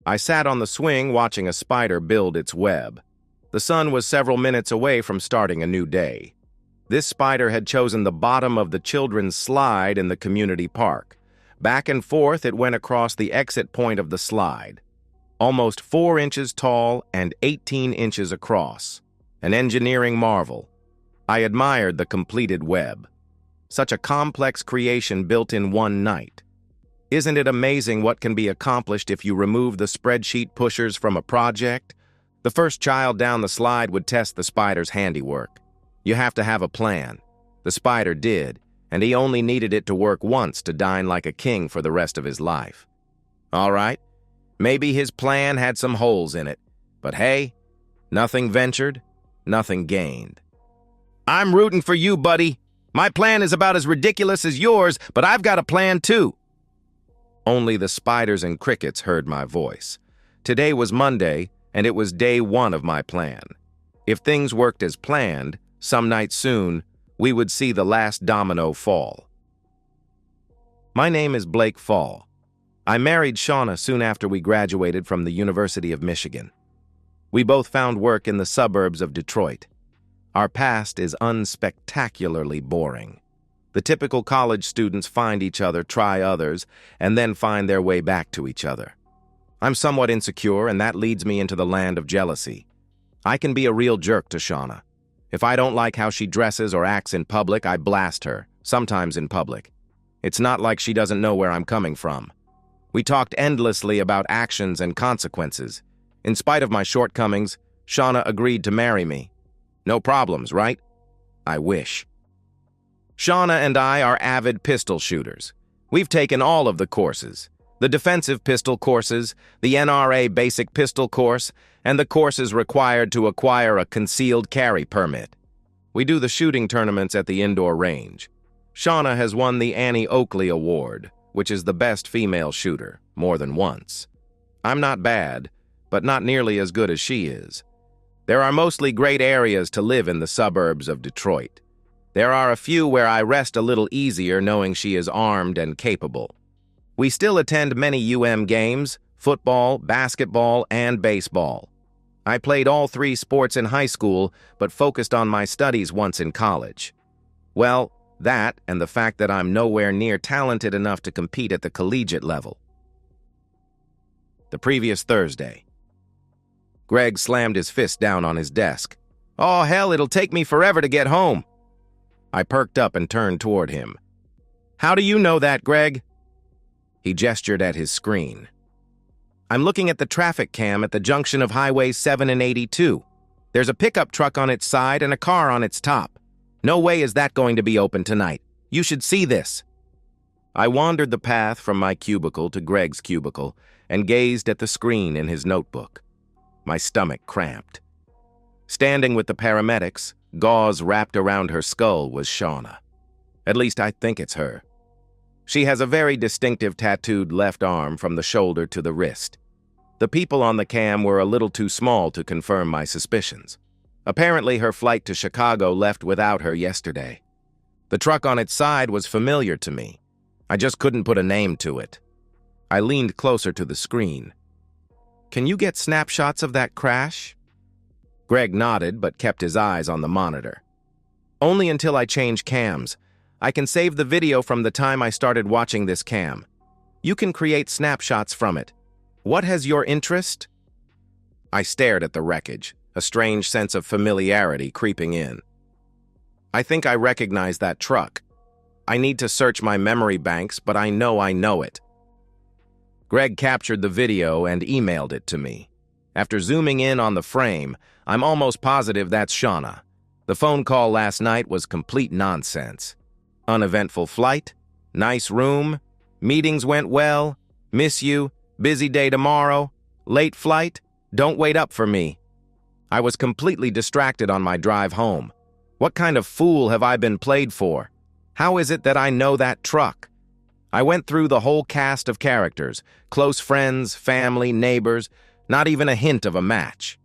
I sat on the swing watching a spider build its web. The sun was several minutes away from starting a new day. This spider had chosen the bottom of the children's slide in the community park. Back and forth it went across the exit point of the slide. Almost 4 inches tall and 18 inches across. An engineering marvel. I admired the completed web. Such a complex creation built in one night. Isn't it amazing what can be accomplished if you remove the spreadsheet pushers from a project? The first child down the slide would test the spider's handiwork. You have to have a plan. The spider did, and he only needed it to work once to dine like a king for the rest of his life. All right, maybe his plan had some holes in it, but hey, nothing ventured, nothing gained. I'm rooting for you, buddy. My plan is about as ridiculous as yours, but I've got a plan too. Only the spiders and crickets heard my voice. Today was Monday, and it was day 1 of my plan. If things worked as planned, some night soon, we would see the last domino fall. My name is Blake Fall. I married Shauna soon after we graduated from the University of Michigan. We both found work in the suburbs of Detroit. Our past is unspectacularly boring. The typical college students find each other, try others, and then find their way back to each other. I'm somewhat insecure, and that leads me into the land of jealousy. I can be a real jerk to Shauna. If I don't like how she dresses or acts in public, I blast her, sometimes in public. It's not like she doesn't know where I'm coming from. We talked endlessly about actions and consequences. In spite of my shortcomings, Shauna agreed to marry me. No problems, right? I wish. Shauna and I are avid pistol shooters. We've taken all of the courses. The defensive pistol courses, the NRA basic pistol course, and the courses required to acquire a concealed carry permit. We do the shooting tournaments at the indoor range. Shauna has won the Annie Oakley Award, which is the best female shooter, more than once. I'm not bad, but not nearly as good as she is. There are mostly great areas to live in the suburbs of Detroit. There are a few where I rest a little easier knowing she is armed and capable. We still attend many games, football, basketball, and baseball. I played all 3 sports in high school, but focused on my studies once in college. Well, that and the fact that I'm nowhere near talented enough to compete at the collegiate level. The previous Thursday. Greg slammed his fist down on his desk. Oh, hell, it'll take me forever to get home. I perked up and turned toward him. How do you know that, Greg? He gestured at his screen. I'm looking at the traffic cam at the junction of Highways 7 and 82. There's a pickup truck on its side and a car on its top. No way is that going to be open tonight. You should see this. I wandered the path from my cubicle to Greg's cubicle and gazed at the screen in his notebook. My stomach cramped. Standing with the paramedics, gauze wrapped around her skull, was Shauna. At least I think it's her. She has a very distinctive tattooed left arm from the shoulder to the wrist. The people on the cam were a little too small to confirm my suspicions. Apparently her flight to Chicago left without her yesterday. The truck on its side was familiar to me. I just couldn't put a name to it. I leaned closer to the screen. Can you get snapshots of that crash? Greg nodded but kept his eyes on the monitor. Only until I change cams. I can save the video from the time I started watching this cam. You can create snapshots from it. What has your interest? I stared at the wreckage, a strange sense of familiarity creeping in. I think I recognize that truck. I need to search my memory banks, but I know it. Greg captured the video and emailed it to me. After zooming in on the frame, I'm almost positive that's Shauna. The phone call last night was complete nonsense. Uneventful flight, nice room, meetings went well, miss you, busy day tomorrow, late flight, don't wait up for me. I was completely distracted on my drive home. What kind of fool have I been played for? How is it that I know that truck? I went through the whole cast of characters, close friends, family, neighbors, not even a hint of a match.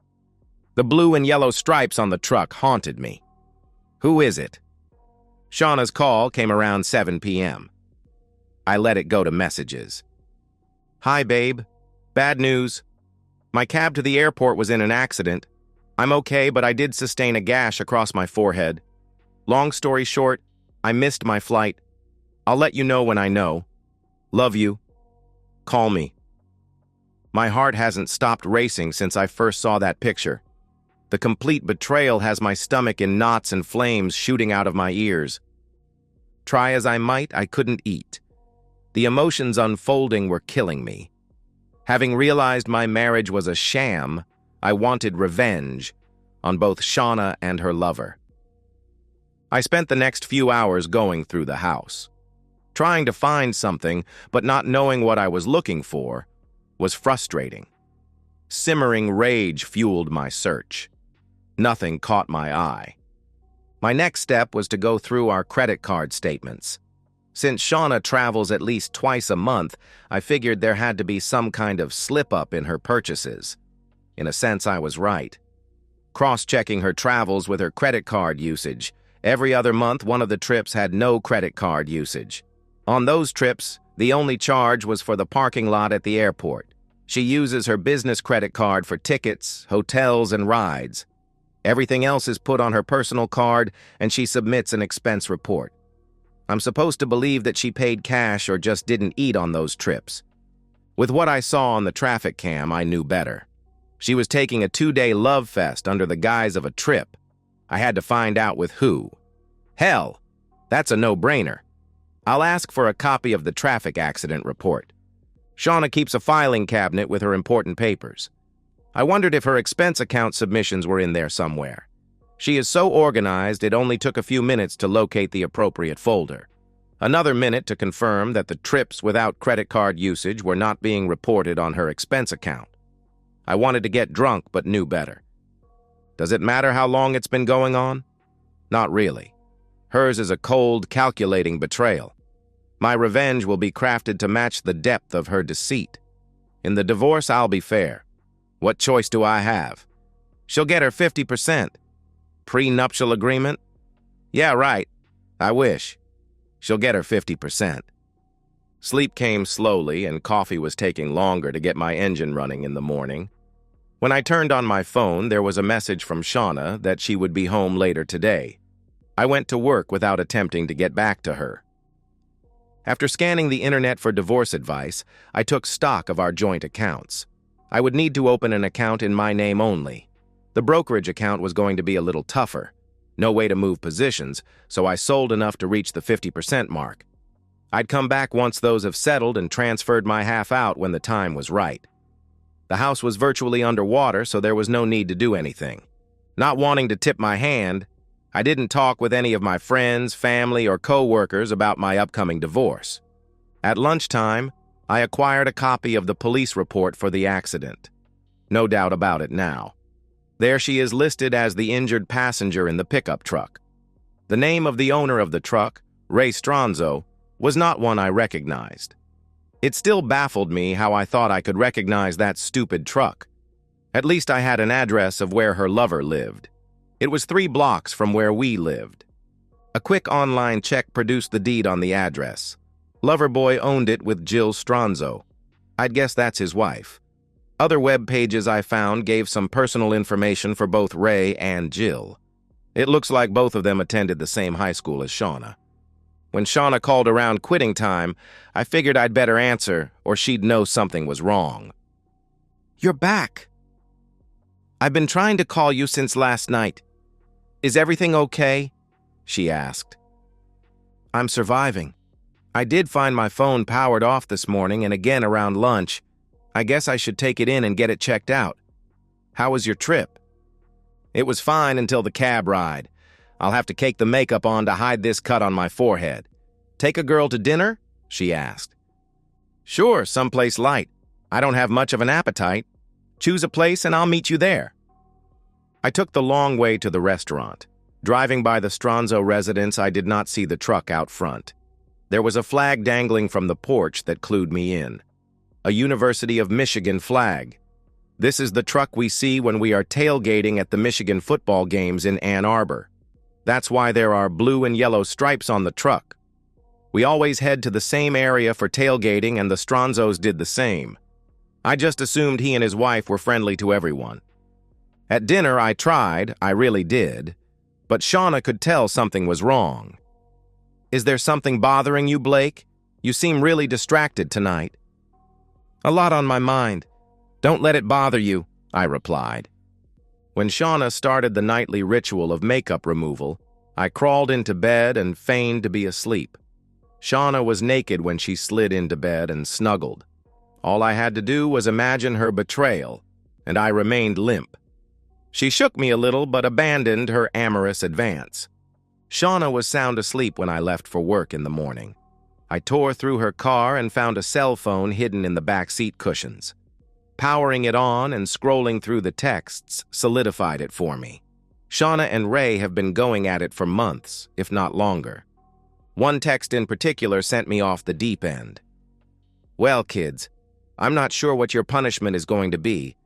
The blue and yellow stripes on the truck haunted me. Who is it? Shauna's call came around 7 p.m. I let it go to messages. Hi, babe. Bad news. My cab to the airport was in an accident. I'm okay, but I did sustain a gash across my forehead. Long story short, I missed my flight. I'll let you know when I know. Love you. Call me. My heart hasn't stopped racing since I first saw that picture. The complete betrayal has my stomach in knots and flames shooting out of my ears. Try as I might, I couldn't eat. The emotions unfolding were killing me. Having realized my marriage was a sham, I wanted revenge on both Shauna and her lover. I spent the next few hours going through the house. Trying to find something, but not knowing what I was looking for, was frustrating. Simmering rage fueled my search. Nothing caught my eye. My next step was to go through our credit card statements. Since Shauna travels at least twice a month, I figured there had to be some kind of slip-up in her purchases. In a sense, I was right. Cross-checking her travels with her credit card usage, every other month one of the trips had no credit card usage. On those trips, the only charge was for the parking lot at the airport. She uses her business credit card for tickets, hotels, and rides. Everything else is put on her personal card, and she submits an expense report. I'm supposed to believe that she paid cash or just didn't eat on those trips. With what I saw on the traffic cam, I knew better. She was taking a 2-day love fest under the guise of a trip. I had to find out with who. Hell, that's a no-brainer. I'll ask for a copy of the traffic accident report. Shauna keeps a filing cabinet with her important papers. I wondered if her expense account submissions were in there somewhere. She is so organized it only took a few minutes to locate the appropriate folder. Another minute to confirm that the trips without credit card usage were not being reported on her expense account. I wanted to get drunk but knew better. Does it matter how long it's been going on? Not really. Hers is a cold, calculating betrayal. My revenge will be crafted to match the depth of her deceit. In the divorce, I'll be fair. What choice do I have? She'll get her 50%. Prenuptial agreement? Yeah, right. I wish. She'll get her 50%. Sleep came slowly, and coffee was taking longer to get my engine running in the morning. When I turned on my phone, there was a message from Shauna that she would be home later today. I went to work without attempting to get back to her. After scanning the internet for divorce advice, I took stock of our joint accounts. I would need to open an account in my name only. The brokerage account was going to be a little tougher. No way to move positions, so I sold enough to reach the 50% mark. I'd come back once those have settled and transferred my half out when the time was right. The house was virtually underwater, so there was no need to do anything. Not wanting to tip my hand, I didn't talk with any of my friends, family, or co-workers about my upcoming divorce. At lunchtime, I acquired a copy of the police report for the accident. No doubt about it now. There she is listed as the injured passenger in the pickup truck. The name of the owner of the truck, Ray Stronzo, was not one I recognized. It still baffled me how I thought I could recognize that stupid truck. At least I had an address of where her lover lived. It was 3 blocks from where we lived. A quick online check produced the deed on the address. Loverboy owned it with Jill Stronzo. I'd guess that's his wife. Other web pages I found gave some personal information for both Ray and Jill. It looks like both of them attended the same high school as Shauna. When Shauna called around quitting time, I figured I'd better answer or she'd know something was wrong. "You're back. I've been trying to call you since last night. Is everything okay?" she asked. "I'm surviving. I did find my phone powered off this morning and again around lunch. I guess I should take it in and get it checked out. How was your trip?" "It was fine until the cab ride. I'll have to cake the makeup on to hide this cut on my forehead. Take a girl to dinner?" she asked. "Sure, someplace light. I don't have much of an appetite. Choose a place and I'll meet you there." I took the long way to the restaurant. Driving by the Stronzo residence, I did not see the truck out front. There was a flag dangling from the porch that clued me in. A University of Michigan flag. This is the truck we see when we are tailgating at the Michigan football games in Ann Arbor. That's why there are blue and yellow stripes on the truck. We always head to the same area for tailgating, and the Stronzos did the same. I just assumed he and his wife were friendly to everyone. At dinner, I really did, but Shauna could tell something was wrong. Is there something bothering you, Blake? You seem really distracted tonight. A lot on my mind. Don't let it bother you, I replied. When Shauna started the nightly ritual of makeup removal, I crawled into bed and feigned to be asleep. Shauna was naked when she slid into bed and snuggled. All I had to do was imagine her betrayal, and I remained limp. She shook me a little but abandoned her amorous advance. Shauna was sound asleep when I left for work in the morning. I tore through her car and found a cell phone hidden in the back seat cushions. Powering it on and scrolling through the texts solidified it for me. Shauna and Ray have been going at it for months, if not longer. One text in particular sent me off the deep end. Well, kids, I'm not sure what your punishment is going to be,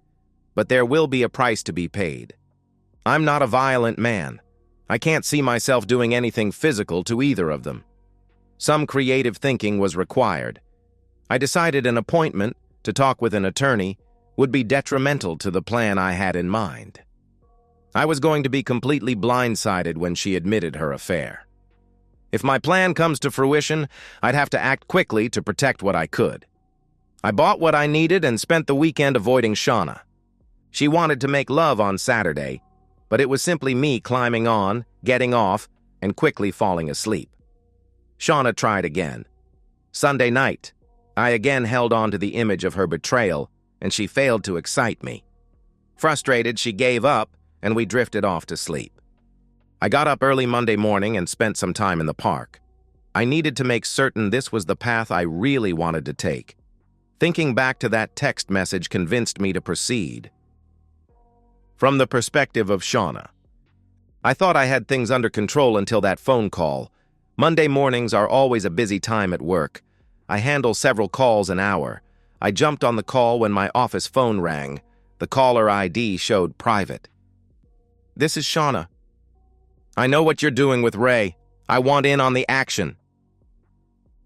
but there will be a price to be paid. I'm not a violent man. I can't see myself doing anything physical to either of them. Some creative thinking was required. I decided an appointment to talk with an attorney would be detrimental to the plan I had in mind. I was going to be completely blindsided when she admitted her affair. If my plan comes to fruition, I'd have to act quickly to protect what I could. I bought what I needed and spent the weekend avoiding Shauna. She wanted to make love on Saturday, but it was simply me climbing on, getting off, and quickly falling asleep. Shauna tried again. Sunday night, I again held on to the image of her betrayal, and she failed to excite me. Frustrated, she gave up, and we drifted off to sleep. I got up early Monday morning and spent some time in the park. I needed to make certain this was the path I really wanted to take. Thinking back to that text message convinced me to proceed. From the perspective of Shauna, I thought I had things under control until that phone call. Monday mornings are always a busy time at work. I handle several calls an hour. I jumped on the call when my office phone rang. The caller ID showed private. This is Shauna. I know what you're doing with Ray. I want in on the action.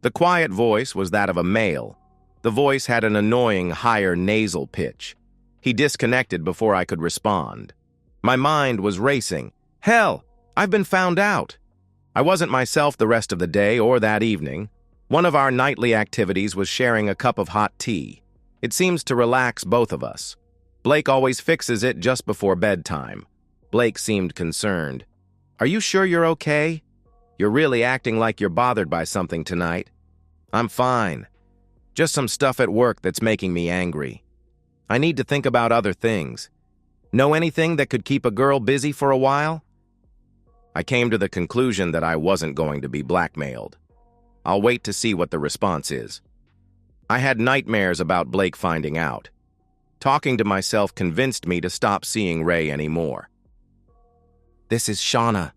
The quiet voice was that of a male. The voice had an annoying, higher nasal pitch. He disconnected before I could respond. My mind was racing. Hell, I've been found out. I wasn't myself the rest of the day or that evening. One of our nightly activities was sharing a cup of hot tea. It seems to relax both of us. Blake always fixes it just before bedtime. Blake seemed concerned. Are you sure you're okay? You're really acting like you're bothered by something tonight. I'm fine. Just some stuff at work that's making me angry. I need to think about other things. Know anything that could keep a girl busy for a while? I came to the conclusion that I wasn't going to be blackmailed. I'll wait to see what the response is. I had nightmares about Blake finding out. Talking to myself convinced me to stop seeing Ray anymore. This is Shauna.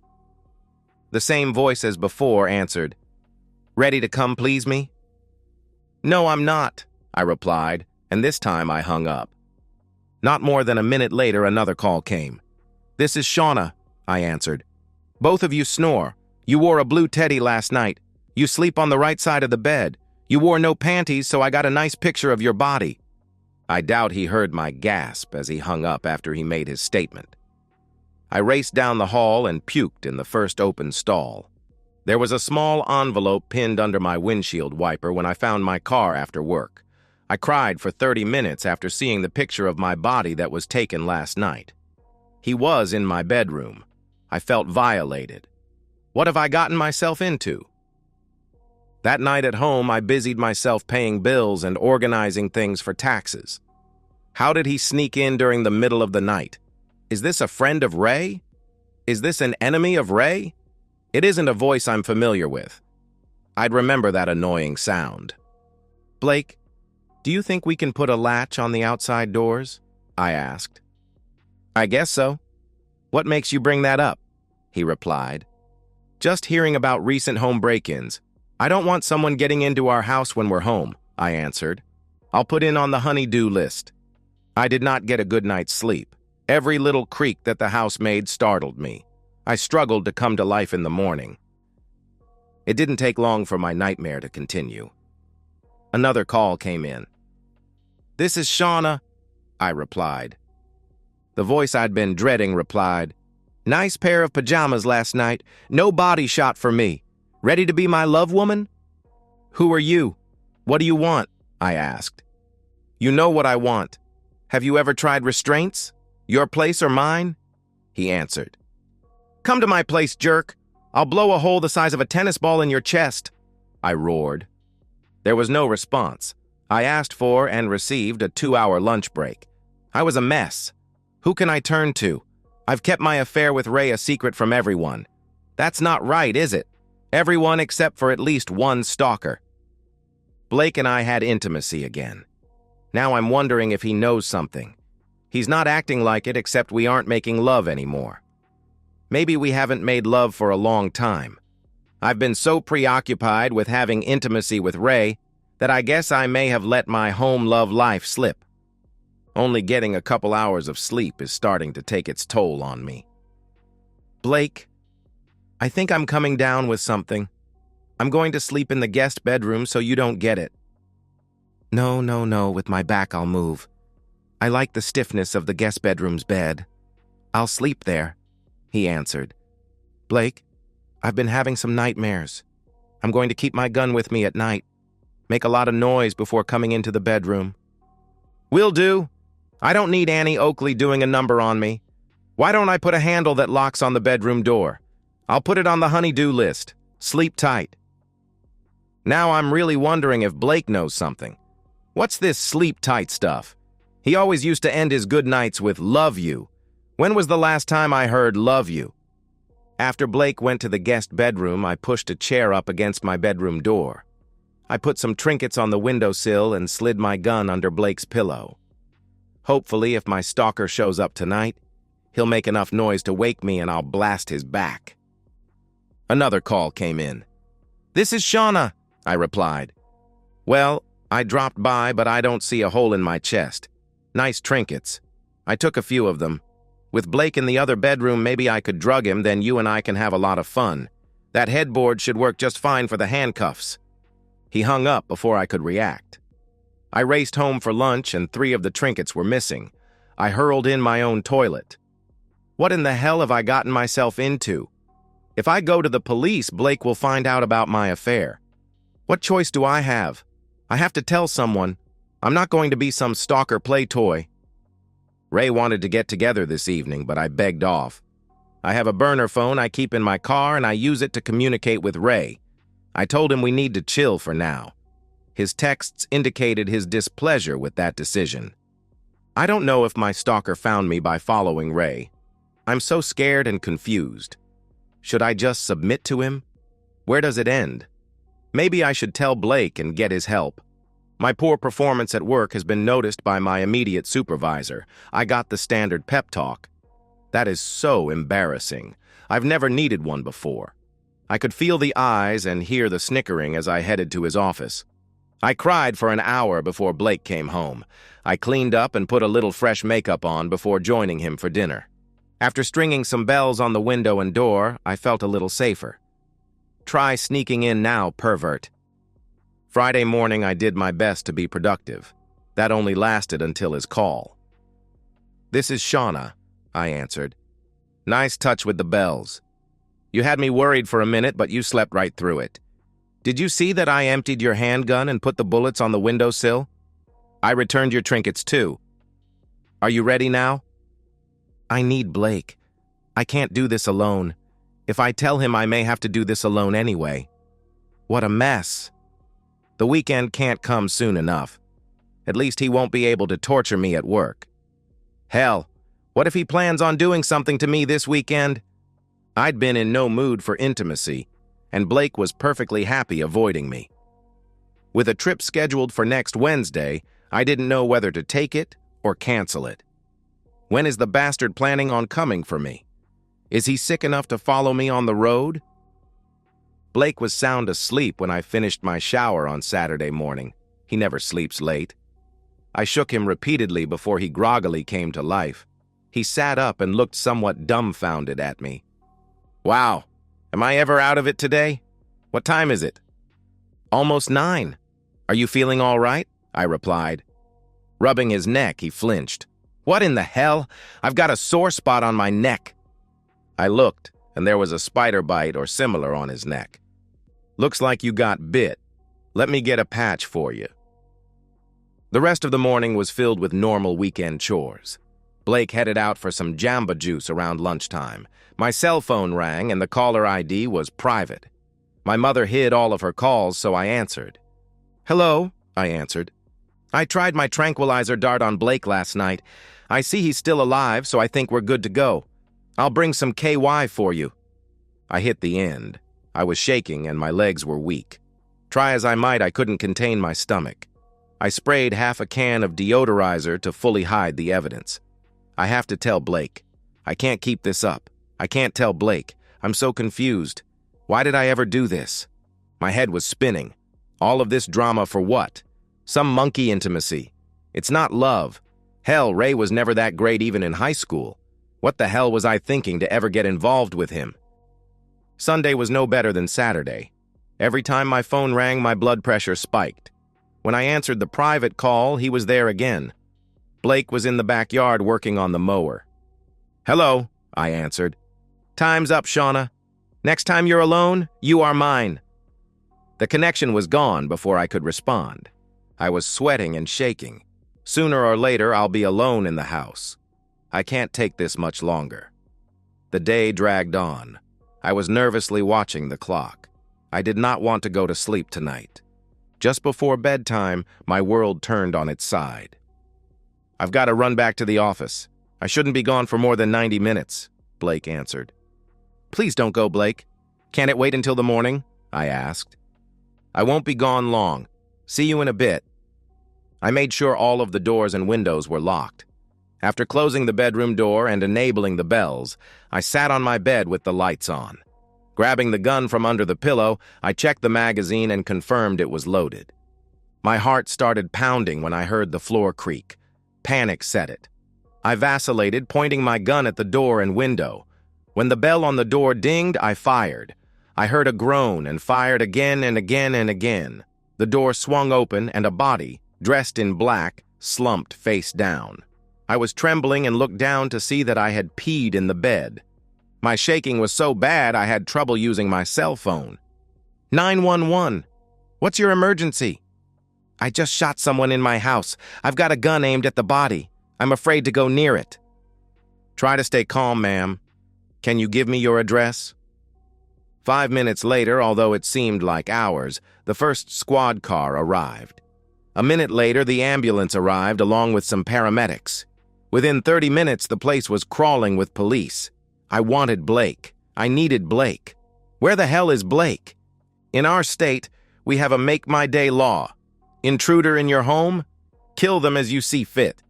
The same voice as before answered. Ready to come please me? No, I'm not, I replied, and this time I hung up. Not more than a minute later, another call came. This is Shauna, I answered. Both of you snore. You wore a blue teddy last night. You sleep on the right side of the bed. You wore no panties, so I got a nice picture of your body. I doubt he heard my gasp as he hung up after he made his statement. I raced down the hall and puked in the first open stall. There was a small envelope pinned under my windshield wiper when I found my car after work. I cried for 30 minutes after seeing the picture of my body that was taken last night. He was in my bedroom. I felt violated. What have I gotten myself into? That night at home, I busied myself paying bills and organizing things for taxes. How did he sneak in during the middle of the night? Is this a friend of Ray? Is this an enemy of Ray? It isn't a voice I'm familiar with. I'd remember that annoying sound. Blake, do you think we can put a latch on the outside doors? I asked. I guess so. What makes you bring that up? He replied. Just hearing about recent home break-ins. I don't want someone getting into our house when we're home, I answered. I'll put in on the honey-do list. I did not get a good night's sleep. Every little creak that the house made startled me. I struggled to come to life in the morning. It didn't take long for my nightmare to continue. Another call came in. "This is Shauna," I replied. The voice I'd been dreading replied, "Nice pair of pajamas last night. No body shot for me. Ready to be my love woman?" "Who are you? What do you want?" I asked. "You know what I want. Have you ever tried restraints? Your place or mine?" he answered. "Come to my place, jerk. I'll blow a hole the size of a tennis ball in your chest," I roared. There was no response. I asked for and received a 2-hour lunch break. I was a mess. Who can I turn to? I've kept my affair with Ray a secret from everyone. That's not right, is it? Everyone except for at least one stalker. Blake and I had intimacy again. Now I'm wondering if he knows something. He's not acting like it, except we aren't making love anymore. Maybe we haven't made love for a long time. I've been so preoccupied with having intimacy with Ray that I guess I may have let my home love life slip. Only getting a couple hours of sleep is starting to take its toll on me. "Blake, I think I'm coming down with something. I'm going to sleep in the guest bedroom so you don't get it." No, with my back I'll move. I like the stiffness of the guest bedroom's bed. I'll sleep there," he answered. "Blake, I've been having some nightmares. I'm going to keep my gun with me at night. Make a lot of noise before coming into the bedroom." "Will do. I don't need Annie Oakley doing a number on me. Why don't I put a handle that locks on the bedroom door? I'll put it on the honey-do list. Sleep tight." Now I'm really wondering if Blake knows something. What's this sleep tight stuff? He always used to end his good nights with "love you." When was the last time I heard "love you"? After Blake went to the guest bedroom, I pushed a chair up against my bedroom door. I put some trinkets on the windowsill and slid my gun under Blake's pillow. Hopefully, if my stalker shows up tonight, he'll make enough noise to wake me and I'll blast his back. Another call came in. "This is Shauna," I replied. "Well, I dropped by, but I don't see a hole in my chest. Nice trinkets. I took a few of them. With Blake in the other bedroom, maybe I could drug him, then you and I can have a lot of fun. That headboard should work just fine for the handcuffs." He hung up before I could react. I raced home for lunch and 3 of the trinkets were missing. I hurled in my own toilet. What in the hell have I gotten myself into? If I go to the police, Blake will find out about my affair. What choice do I have? I have to tell someone. I'm not going to be some stalker play toy. Ray wanted to get together this evening, but I begged off. I have a burner phone I keep in my car and I use it to communicate with Ray. I told him we need to chill for now. His texts indicated his displeasure with that decision. I don't know if my stalker found me by following Ray. I'm so scared and confused. Should I just submit to him? Where does it end? Maybe I should tell Blake and get his help. My poor performance at work has been noticed by my immediate supervisor. I got the standard pep talk. That is so embarrassing. I've never needed one before. I could feel the eyes and hear the snickering as I headed to his office. I cried for an hour before Blake came home. I cleaned up and put a little fresh makeup on before joining him for dinner. After stringing some bells on the window and door, I felt a little safer. Try sneaking in now, pervert. Friday morning, I did my best to be productive. That only lasted until his call. "This is Shauna," I answered. "Nice touch with the bells. You had me worried for a minute, but you slept right through it. Did you see that I emptied your handgun and put the bullets on the windowsill? I returned your trinkets too. Are you ready now?" "I need Blake. I can't do this alone. If I tell him, I may have to do this alone anyway. What a mess. The weekend can't come soon enough. At least he won't be able to torture me at work. Hell, what if he plans on doing something to me this weekend?" I'd been in no mood for intimacy, and Blake was perfectly happy avoiding me. With a trip scheduled for next Wednesday, I didn't know whether to take it or cancel it. When is the bastard planning on coming for me? Is he sick enough to follow me on the road? Blake was sound asleep when I finished my shower on Saturday morning. He never sleeps late. I shook him repeatedly before he groggily came to life. He sat up and looked somewhat dumbfounded at me. "Wow, am I ever out of it today? What time is it?" "Almost 9. Are you feeling all right?" I replied. Rubbing his neck, he flinched. "What in the hell? I've got a sore spot on my neck." I looked, and there was a spider bite or similar on his neck. "Looks like you got bit. Let me get a patch for you." The rest of the morning was filled with normal weekend chores. Blake headed out for some Jamba Juice around lunchtime. My cell phone rang, and the caller ID was private. My mother hid all of her calls, so I answered. "Hello," I answered. "I tried my tranquilizer dart on Blake last night. I see he's still alive, so I think we're good to go. I'll bring some KY for you." I hit the end. I was shaking and my legs were weak. Try as I might, I couldn't contain my stomach. I sprayed half a can of deodorizer to fully hide the evidence. I have to tell Blake. I can't keep this up. I can't tell Blake. I'm so confused. Why did I ever do this? My head was spinning. All of this drama for what? Some monkey intimacy. It's not love. Hell, Ray was never that great even in high school. What the hell was I thinking to ever get involved with him? Sunday was no better than Saturday. Every time my phone rang, my blood pressure spiked. When I answered the private call, he was there again. Blake was in the backyard working on the mower. "Hello," I answered. "Time's up, Shauna. Next time you're alone, you are mine." The connection was gone before I could respond. I was sweating and shaking. Sooner or later, I'll be alone in the house. I can't take this much longer. The day dragged on. I was nervously watching the clock. I did not want to go to sleep tonight. Just before bedtime, my world turned on its side. "I've got to run back to the office. I shouldn't be gone for more than 90 minutes, Blake answered. "Please don't go, Blake. Can't it wait until the morning?" I asked. "I won't be gone long. See you in a bit." I made sure all of the doors and windows were locked. After closing the bedroom door and enabling the bells, I sat on my bed with the lights on. Grabbing the gun from under the pillow, I checked the magazine and confirmed it was loaded. My heart started pounding when I heard the floor creak. Panic set it. I vacillated, pointing my gun at the door and window. When the bell on the door dinged, I fired. I heard a groan and fired again and again and again. The door swung open and a body, dressed in black, slumped face down. I was trembling and looked down to see that I had peed in the bed. My shaking was so bad I had trouble using my cell phone. 911. "What's your emergency?" "I just shot someone in my house. I've got a gun aimed at the body. I'm afraid to go near it." "Try to stay calm, ma'am. Can you give me your address?" 5 minutes later, although it seemed like hours, the first squad car arrived. A minute later, the ambulance arrived along with some paramedics. Within 30 minutes, the place was crawling with police. I wanted Blake. I needed Blake. Where the hell is Blake? In our state, we have a make-my-day law. Intruder in your home? Kill them as you see fit.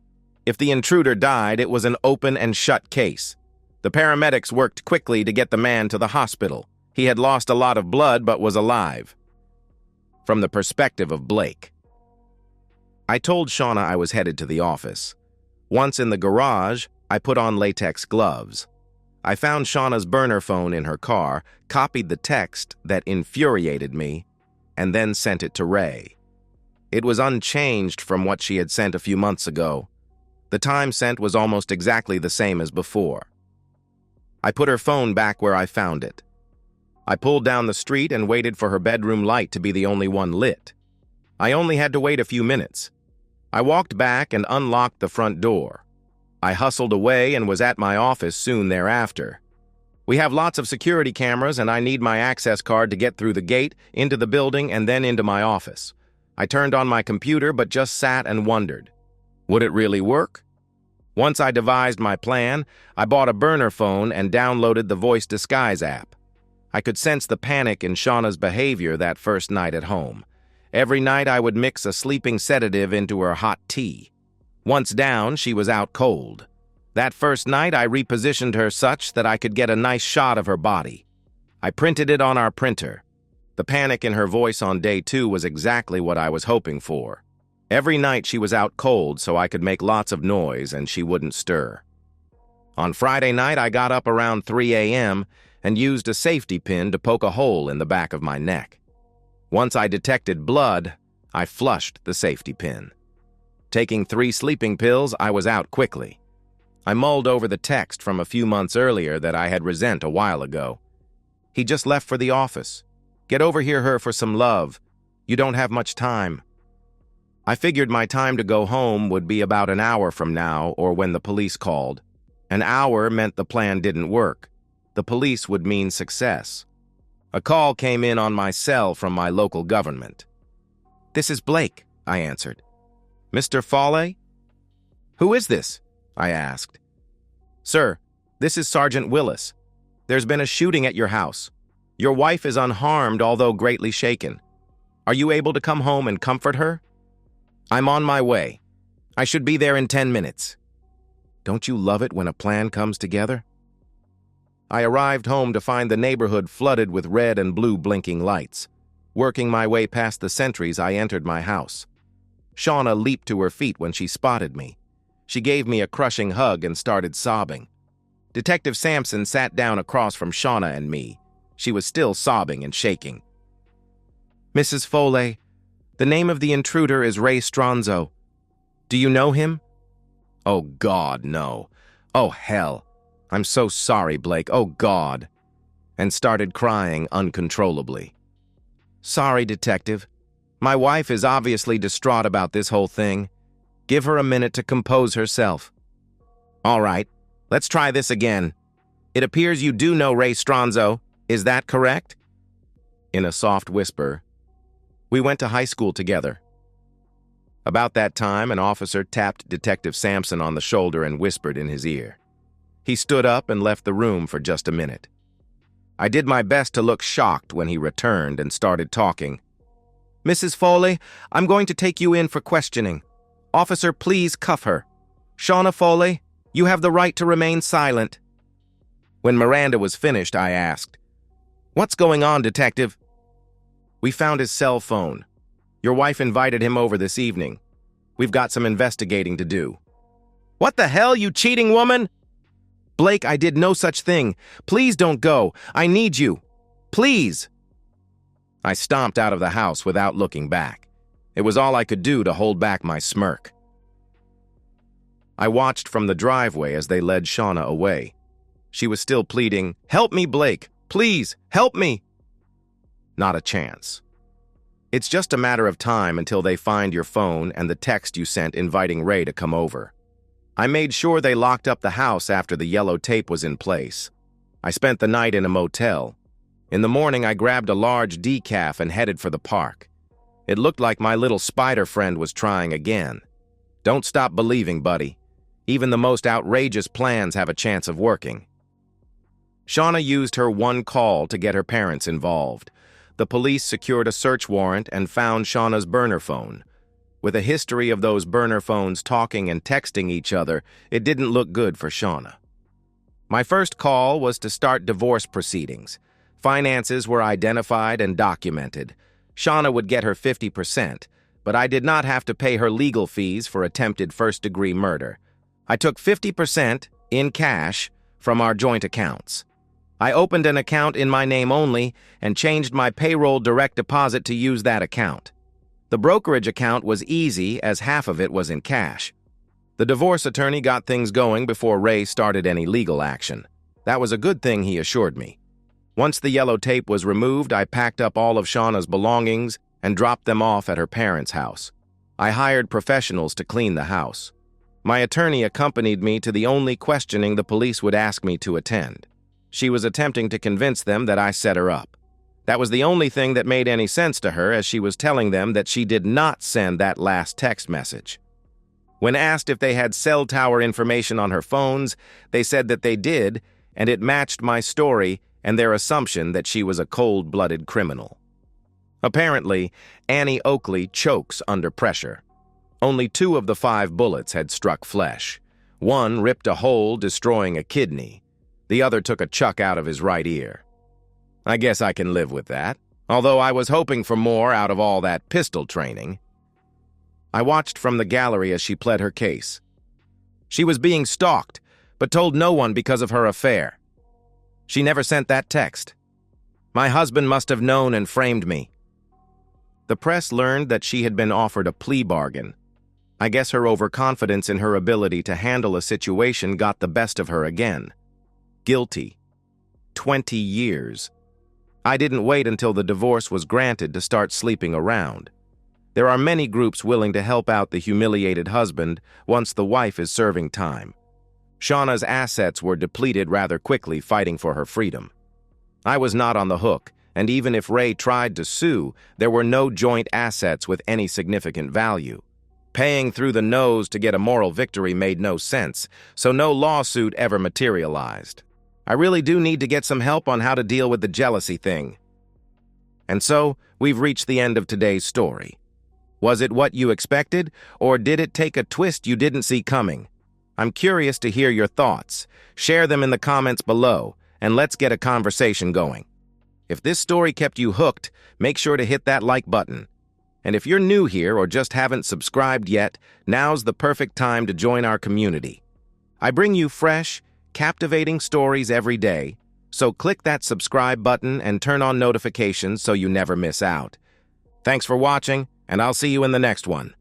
If the intruder died, it was an open and shut case. The paramedics worked quickly to get the man to the hospital. He had lost a lot of blood but was alive. From the perspective of Blake. I told Shauna I was headed to the office. Once in the garage, I put on latex gloves. I found Shauna's burner phone in her car, copied the text that infuriated me, and then sent it to Ray. It was unchanged from what she had sent a few months ago. The time sent was almost exactly the same as before. I put her phone back where I found it. I pulled down the street and waited for her bedroom light to be the only one lit. I only had to wait a few minutes. I walked back and unlocked the front door. I hustled away and was at my office soon thereafter. We have lots of security cameras and I need my access card to get through the gate, into the building, and then into my office. I turned on my computer but just sat and wondered. Would it really work? Once I devised my plan, I bought a burner phone and downloaded the voice disguise app. I could sense the panic in Shauna's behavior that first night at home. Every night I would mix a sleeping sedative into her hot tea. Once down, she was out cold. That first night I repositioned her such that I could get a nice shot of her body. I printed it on our printer. The panic in her voice on day 2 was exactly what I was hoping for. Every night she was out cold so I could make lots of noise and she wouldn't stir. On Friday night I got up around 3 a.m. and used a safety pin to poke a hole in the back of my neck. Once I detected blood, I flushed the safety pin. Taking 3 sleeping pills, I was out quickly. I mulled over the text from a few months earlier that I had resent a while ago. He just left for the office. Get over here, her, for some love. You don't have much time. I figured my time to go home would be about an hour from now or when the police called. An hour meant the plan didn't work. The police would mean success. A call came in on my cell from my local government. "This is Blake," I answered. "Mr. Foley?" "Who is this?" I asked. "Sir, this is Sergeant Willis. There's been a shooting at your house. Your wife is unharmed, although greatly shaken. Are you able to come home and comfort her?" "I'm on my way. I should be there in 10 minutes. Don't you love it when a plan comes together? I arrived home to find the neighborhood flooded with red and blue blinking lights. Working my way past the sentries, I entered my house. Shauna leaped to her feet when she spotted me. She gave me a crushing hug and started sobbing. Detective Sampson sat down across from Shauna and me. She was still sobbing and shaking. "Mrs. Foley, the name of the intruder is Ray Stronzo. Do you know him?" "Oh, God, no. Oh, hell. I'm so sorry, Blake. Oh, God." And started crying uncontrollably. "Sorry, Detective. My wife is obviously distraught about this whole thing. Give her a minute to compose herself." "All right, let's try this again. It appears you do know Ray Stronzo. Is that correct?" In a soft whisper, "We went to high school together." About that time, an officer tapped Detective Sampson on the shoulder and whispered in his ear. He stood up and left the room for just a minute. I did my best to look shocked when he returned and started talking. "Mrs. Foley, I'm going to take you in for questioning. Officer, please cuff her. Shauna Foley, you have the right to remain silent." When Miranda was finished, I asked, "What's going on, Detective?" "We found his cell phone. Your wife invited him over this evening. We've got some investigating to do." "What the hell, you cheating woman?" "Blake, I did no such thing. Please don't go. I need you. Please." I stomped out of the house without looking back. It was all I could do to hold back my smirk. I watched from the driveway as they led Shauna away. She was still pleading, "Help me, Blake. Please, help me." Not a chance. "It's just a matter of time until they find your phone and the text you sent inviting Ray to come over." I made sure they locked up the house after the yellow tape was in place. I spent the night in a motel. In the morning, I grabbed a large decaf and headed for the park. It looked like my little spider friend was trying again. Don't stop believing, buddy. Even the most outrageous plans have a chance of working. Shauna used her one call to get her parents involved. The police secured a search warrant and found Shauna's burner phone. With a history of those burner phones talking and texting each other, it didn't look good for Shauna. My first call was to start divorce proceedings. Finances were identified and documented. Shauna would get her 50%, but I did not have to pay her legal fees for attempted first-degree murder. I took 50% in cash from our joint accounts. I opened an account in my name only and changed my payroll direct deposit to use that account. The brokerage account was easy as half of it was in cash. The divorce attorney got things going before Ray started any legal action. That was a good thing, he assured me. Once the yellow tape was removed, I packed up all of Shauna's belongings and dropped them off at her parents' house. I hired professionals to clean the house. My attorney accompanied me to the only questioning the police would ask me to attend. She was attempting to convince them that I set her up. That was the only thing that made any sense to her, as she was telling them that she did not send that last text message. When asked if they had cell tower information on her phones, they said that they did, and it matched my story and their assumption that she was a cold-blooded criminal. Apparently, Annie Oakley chokes under pressure. Only 2 of the 5 bullets had struck flesh. One ripped a hole, destroying a kidney. The other took a chuck out of his right ear. I guess I can live with that, although I was hoping for more out of all that pistol training. I watched from the gallery as she pled her case. She was being stalked, but told no one because of her affair. She never sent that text. My husband must have known and framed me. The press learned that she had been offered a plea bargain. I guess her overconfidence in her ability to handle a situation got the best of her again. Guilty. 20 years. I didn't wait until the divorce was granted to start sleeping around. There are many groups willing to help out the humiliated husband once the wife is serving time. Shauna's assets were depleted rather quickly fighting for her freedom. I was not on the hook, and even if Ray tried to sue, there were no joint assets with any significant value. Paying through the nose to get a moral victory made no sense, so no lawsuit ever materialized. I really do need to get some help on how to deal with the jealousy thing. And so, we've reached the end of today's story. Was it what you expected, or did it take a twist you didn't see coming? I'm curious to hear your thoughts. Share them in the comments below, and let's get a conversation going. If this story kept you hooked, make sure to hit that like button. And if you're new here or just haven't subscribed yet, now's the perfect time to join our community. I bring you fresh, captivating stories every day, so click that subscribe button and turn on notifications so you never miss out. Thanks for watching, and I'll see you in the next one.